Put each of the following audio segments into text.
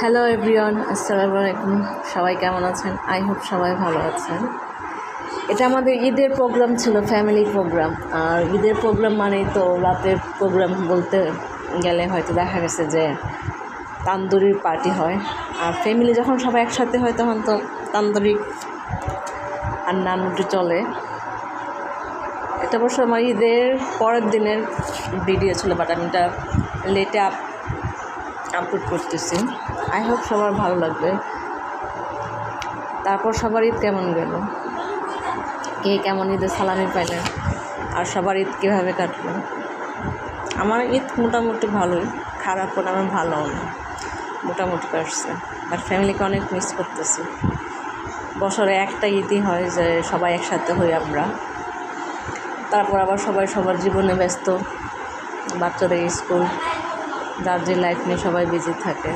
Hello everyone, আসসালামু আলাইকুম। সবাই কেমন আছেন? আই হোপ সবাই ভালো আছেন। এটা আমাদের ঈদের প্রোগ্রাম ছিল, ফ্যামিলি প্রোগ্রাম। আর ঈদের প্রোগ্রাম মানেই তো রাতের প্রোগ্রাম বলতে গেলে হয়তো দেখা গেছে যে তান্দুরির পার্টি হয়। আর ফ্যামিলি যখন সবাই একসাথে হয় তখন তো তান্দুরি আর নান রুটি চলে। এটা অবশ্য আমার ঈদের পরের দিনের ভিডিও ছিল, বাট আমি এটা লেটে আপলোড করতেছি। আই হোপ সবার ভালো লাগবে। তারপর সবার ঈদ কেমন গেল, কে কেমন ঈদের সালামি পাইলেন, আর সবার ঈদ কীভাবে কাটলো? আমার ঈদ মোটামুটি ভালোই, খারাপও না, আমার ভালোও না, মোটামুটি কাটছে। আর ফ্যামিলিকে অনেক মিস করতেছি। বছরে একটা ঈদই হয় যে সবাই একসাথে হই আমরা। তারপর আবার সবাই সবার জীবনে ব্যস্ত, বাচ্চাদের স্কুল, যার যে লাইফ নিয়ে সবাই বিজি থাকে।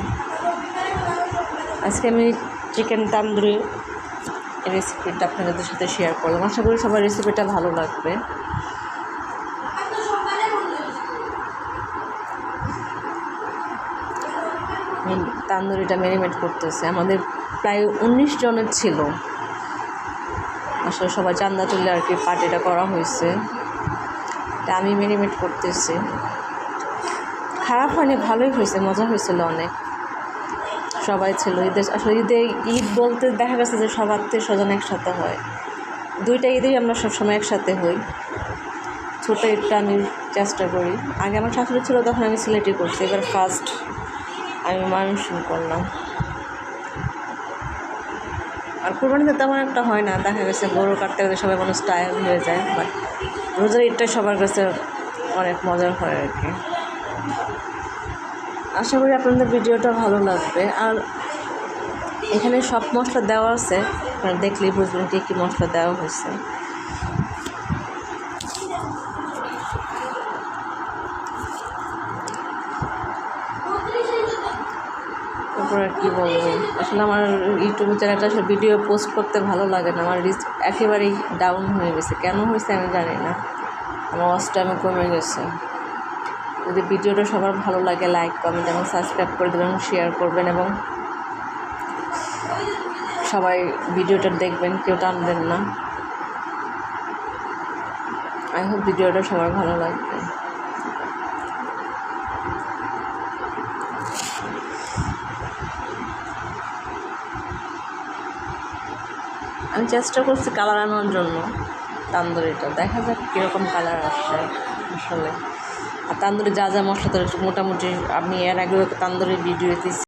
আজকে আমি চিকেন তান্দুরি রেসিপিটা আপনাদের সাথে শেয়ার করলাম। আশা করি সবার রেসিপিটা ভালো লাগবে। তান্দুরিটা ম্যারিনেট করতেছে, আমাদের প্রায় 19 জনের ছিল। আসলে সবাই চান্দা তুললে আর কি পার্টিটা করা হয়েছে। তা আমি ম্যারিনেট করতেছি। খারাপ হয়নি, ভালোই হয়েছে, মজা হয়েছিল অনেক। সবাই ছিল ঈদের, আসলে ঈদ বলতে দেখা গেছে যে সব আত্মীয় স্বজন একসাথে হয়। দুইটা ঈদেই আমরা সবসময় একসাথে হই। ছোটো ঈদটা আমি চেষ্টা করি। আগে আমার শাশুড়ি ছিল তখন আমি সিলেটি করছি, এবার ফার্স্ট আমি ময়মনসিংহ করলাম। আর কুরবানিতে তেমন একটা হয় না, দেখা গেছে গরু কাটতে গেলে সবাই মানুষ টায়ার হয়ে যায়। বাট রোজার ঈদটা সবার কাছে অনেক মজার হয় আর কি। আশা করি আপনাদের ভিডিওটা ভালো লাগবে। আর এখানে সব মশলা দেওয়া আছে, আপনারা দেখলেই বুঝবেন কী কী মশলা দেওয়া হয়েছে। তারপর আর কী বলবো, আসলে আমার ইউটিউব চ্যানেলটা আসলে ভিডিও পোস্ট করতে ভালো লাগে না। আমার রিচ একেবারেই ডাউন হয়ে গেছে, কেন হয়েছে আমি জানি না। আমার ওয়াচ টাইমে কমে গেছে। যদি ভিডিওটা সবার ভালো লাগে, লাইক, কমেন্ট এবং সাবস্ক্রাইব করে দেবেন, শেয়ার করবেন এবং সবাই ভিডিওটা দেখবেন, কেউ টানবেন না। আই হোপ ভিডিওটা সবার ভালো লাগবে। আমি চেষ্টা করছি কালার আনার জন্য তান্দুরিটা, দেখা যাক কীরকম কালার আসছে আসলে। আর তান্দুরি যা যা মশলা মোটামুটি আমি এর আগেও তান্দুরি ভিডিও দিচ্ছি।